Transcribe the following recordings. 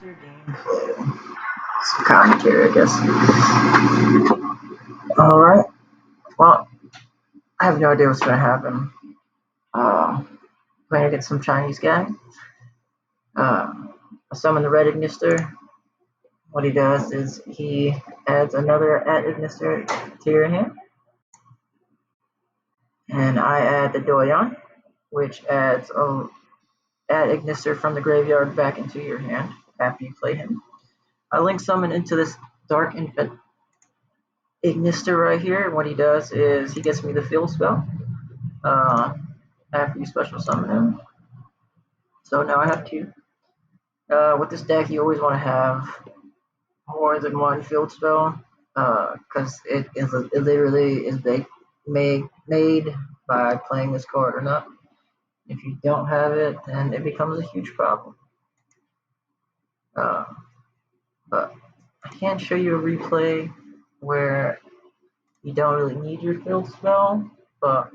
Master gameplay. Some commentary, I guess. Alright. Well, I have no idea what's gonna happen. Playing against some Chinese guy. I summon the red Ignister. What he does is he adds another at Ignister to your hand. And I add the Doyon, which adds a at Ignister from the graveyard back into your hand after you play him. I link summon into this Dark Infant Ignister right here. What he does is he gets me the field spell after you special summon him. So now I have two. With this deck, you always want to have more than one field spell because it literally is made by playing this card or not. If you don't have it, then it becomes a huge problem. But I can't show you a replay where you don't really need your field spell, but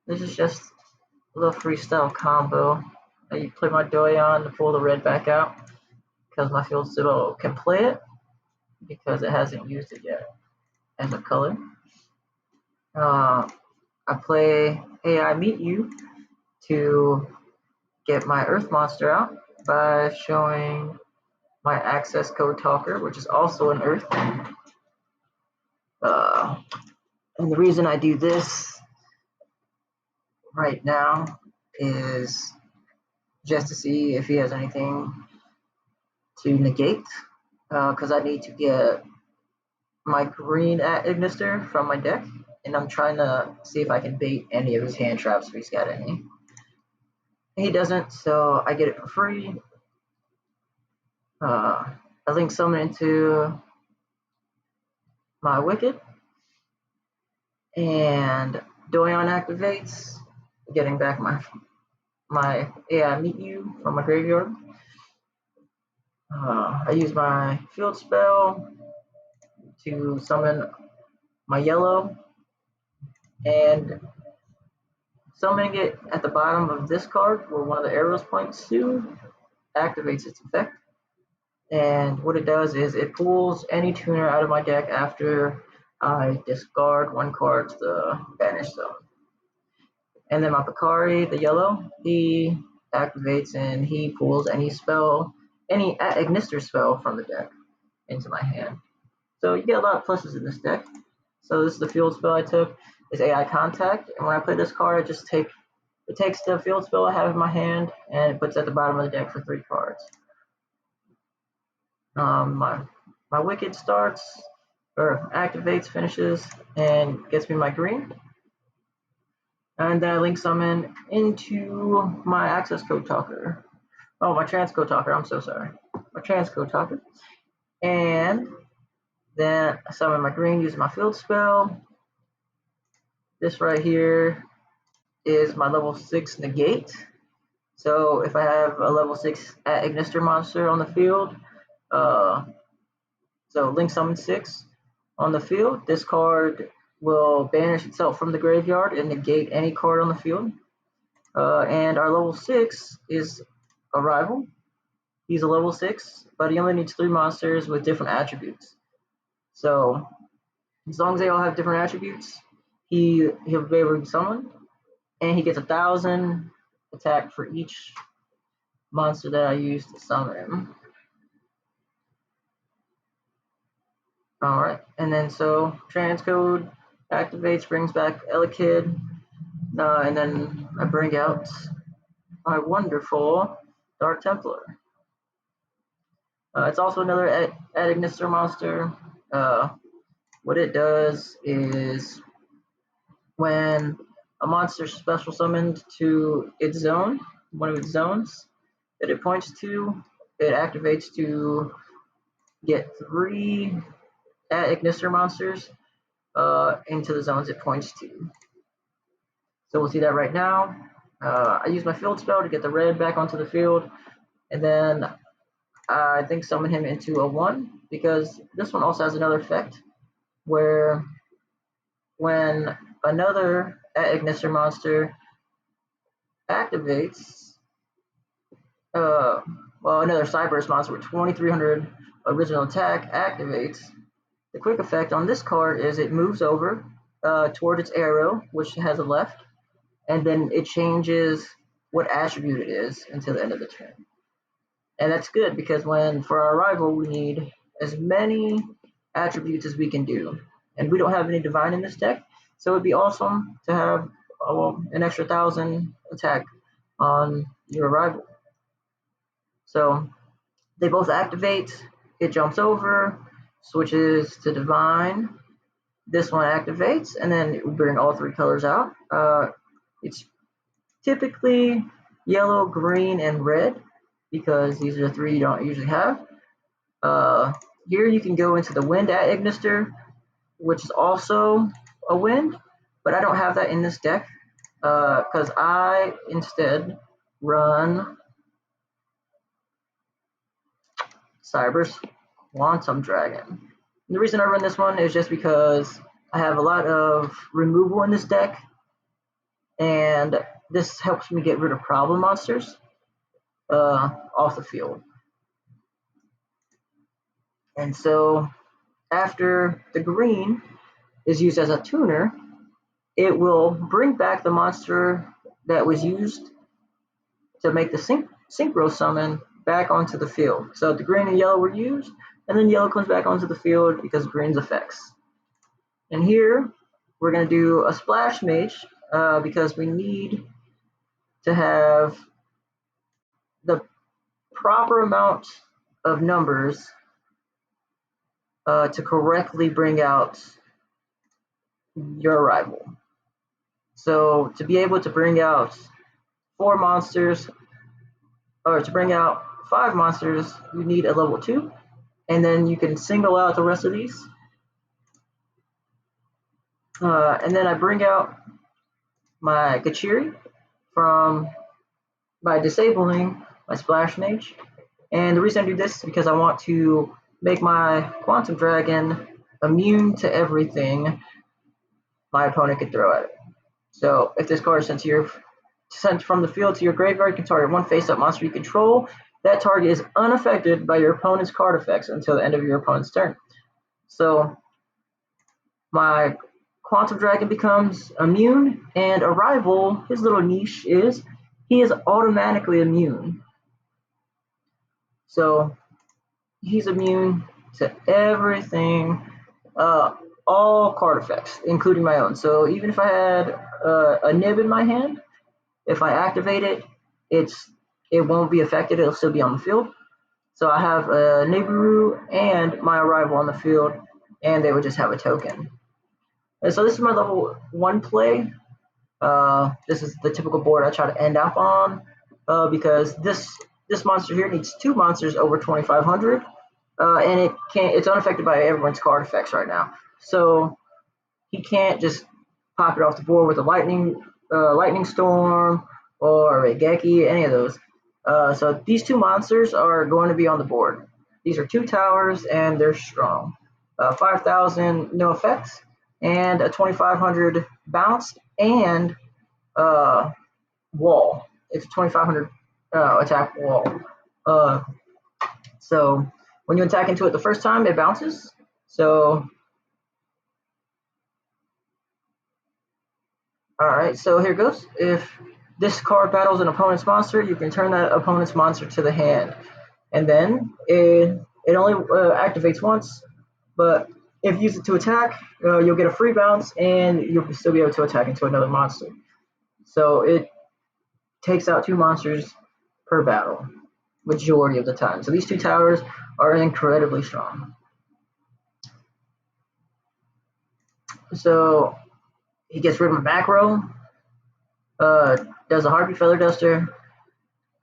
this is just a little freestyle combo. You play my Doyon to pull the red back out because my field spell can play it because it hasn't used it yet as a color. I play AI Meet You to get my Earth monster out by showing my access code talker, which is also an Earth. And the reason I do this right now is just to see if he has anything to negate, because I need to get my green at Ignister from my deck, and I'm trying to see if I can bait any of his hand traps if he's got any. He doesn't, so I get it for free. I link summon into my Wicked, and Doyon activates, getting back my AI Meet You from my graveyard. I use my field spell to summon my yellow, and summoning it at the bottom of this card where one of the arrows points to activates its effect. And what it does is it pulls any tuner out of my deck after I discard one card to the banish zone. And then my Picari, the yellow, he activates and he pulls any Ignister spell from the deck into my hand. So you get a lot of pluses in this deck. So this is the field spell I took. It's AI Contact, and when I play this card, it takes the field spell I have in my hand and it puts it at the bottom of the deck for 3 cards. My Wicked starts, or activates, finishes, and gets me my green. And then I link summon into my access code talker. Oh, my transcode talker, I'm so sorry. My transcode talker. And then I summon my green using my field spell. This right here is my level 6 negate. So if I have a level 6 at Ignister monster on the field, so link summon 6 on the field, this card will banish itself from the graveyard and negate any card on the field. And our level 6 is a rival. He's a level 6, but he only needs 3 monsters with different attributes. So as long as they all have different attributes, he'll be able to be summoned, and he gets 1,000 attack for each monster that I use to summon him. Alright, and then so transcode activates, brings back Elekid, and then I bring out my wonderful Dark Templar. It's also another at Ignister monster. What it does is when a monster special summoned to its zone, one of its zones that it points to, it activates to get 3 at Ignister monsters into the zones it points to. So we'll see that right now. I use my field spell to get the red back onto the field, and then I think summon him into a 1, because this one also has another effect where when another at Ignister monster activates, well, another Cyberse monster with 2300 original attack activates. The quick effect on this card is it moves over toward its arrow, which has a left, and then it changes what attribute it is until the end of the turn. And that's good because for our rival, we need as many attributes as we can do. And we don't have any divine in this deck, so it'd be awesome to have an extra 1,000 attack on your rival. So they both activate, it jumps over, switches to divine. This one activates, and then it will bring all three colors out. It's typically yellow, green, and red, because these are the three you don't usually have. Here you can go into the wind at Ignister, which is also a wind, but I don't have that in this deck because I instead run Cyberse Quantum Dragon. And the reason I run this one is just because I have a lot of removal in this deck, and this helps me get rid of problem monsters off the field. And so after the green is used as a tuner, it will bring back the monster that was used to make the synchro summon back onto the field. So the green and yellow were used, and then yellow comes back onto the field because of green's effects. And here we're going to do a splash mage because we need to have the proper amount of numbers to correctly bring out your rival. So to be able to bring out 4 monsters, or to bring out 5 monsters, you need a level 2, and then you can single out the rest of these. And then I bring out my Gachiri by disabling my Splash Mage. And the reason I do this is because I want to make my Quantum Dragon immune to everything my opponent could throw at it. So if this card is sent from the field to your graveyard, you can target one face-up monster you control. That target is unaffected by your opponent's card effects until the end of your opponent's turn. So my Quantum Dragon becomes immune, and a rival, his little niche is he is automatically immune. So he's immune to everything, all card effects, including my own. So even if I had a nib in my hand, if I activate it, it won't be affected. It'll still be on the field. So I have a Nibiru and my arrival on the field, and they would just have a token. And so this is my level 1 play. This is the typical board I try to end up on because this monster here needs 2 monsters over 2,500, and it's unaffected by everyone's card effects right now. So he can't just pop it off the board with a lightning storm or a Geki, any of those. So these 2 monsters are going to be on the board. These are 2 towers, and they're strong. 5,000 no effects, and a 2,500 bounce, and wall. It's a 2,500 attack wall. So when you attack into it the first time, it bounces. So alright, so here goes. If this card battles an opponent's monster, you can turn that opponent's monster to the hand. And then it only activates once, but if you use it to attack, you'll get a free bounce, and you'll still be able to attack into another monster. So it takes out 2 monsters per battle, majority of the time. So these 2 towers are incredibly strong. So he gets rid of my back row, does a Harpy Feather Duster,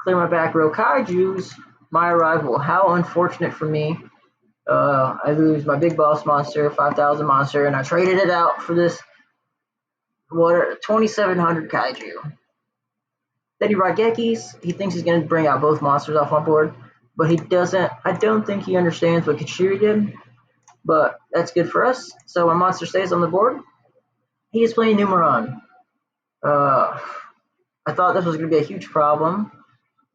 clear my back row. Kaiju's my arrival. How unfortunate for me. I lose my big boss monster, 5,000 monster, and I traded it out for this 2,700 Kaiju. Then he Raigekis. He thinks he's going to bring out both monsters off my board, but he doesn't. I don't think he understands what Kachiri did, but that's good for us. So my monster stays on the board. He is playing Numeron. I thought this was going to be a huge problem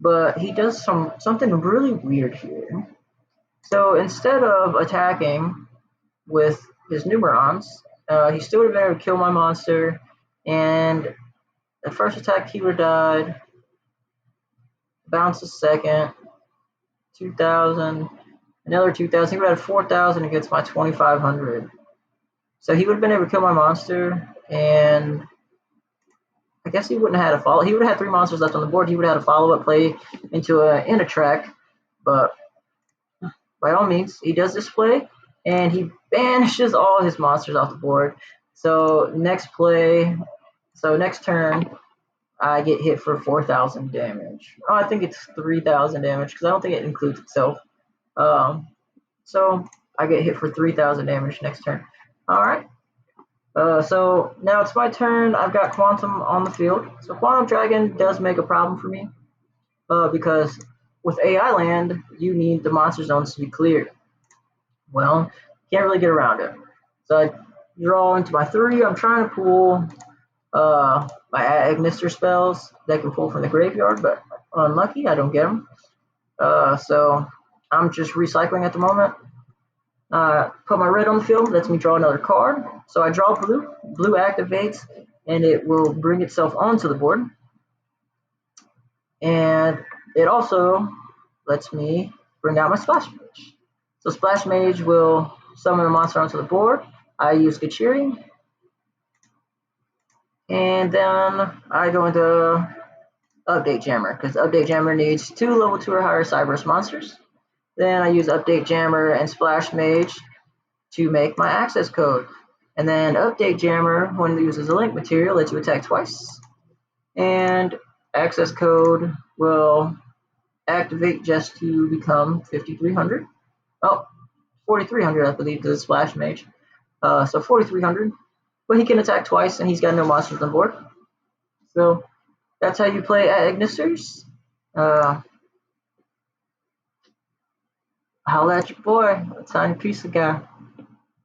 but he does something really weird here. So instead of attacking with his Numerons, he still would have been able to kill my monster, and the first attack he would have died, bounce a second, 2,000, another 2,000. He would have had 4,000 against my 2,500. So he would have been able to kill my monster, and I guess he wouldn't have had a follow. He would have had 3 monsters left on the board. He would have had a follow-up play into a track, but by all means, he does this play, and he banishes all his monsters off the board. So next turn, I get hit for 4,000 damage. Oh, I think it's 3,000 damage because I don't think it includes itself. So I get hit for 3,000 damage next turn. All right. So now it's my turn. I've got Quantum on the field. So Quantum Dragon does make a problem for me because with AI Land, you need the monster zones to be cleared. Well, can't really get around it. So I draw into my 3. I'm trying to pull my Agnister spells that I can pull from the graveyard, but unlucky, I don't get them. So I'm just recycling at the moment. Put my red on the field, lets me draw another card. So I draw blue. Blue activates, and it will bring itself onto the board. And it also lets me bring out my Splash Mage. So Splash Mage will summon a monster onto the board. I use Gachiri. And then I go into Update Jammer, because Update Jammer needs 2 level 2 or higher Cyberus monsters. Then I use Update Jammer and Splash Mage to make my access code. And then Update Jammer, when it uses a link material, lets you attack twice. And access code will activate just to become 5,300. Oh, 4,300, I believe, to the Splash Mage. So 4,300. But he can attack twice, and he's got no monsters on board. So that's how you play Agnisters. Holla at your boy, a tiny piece of guy.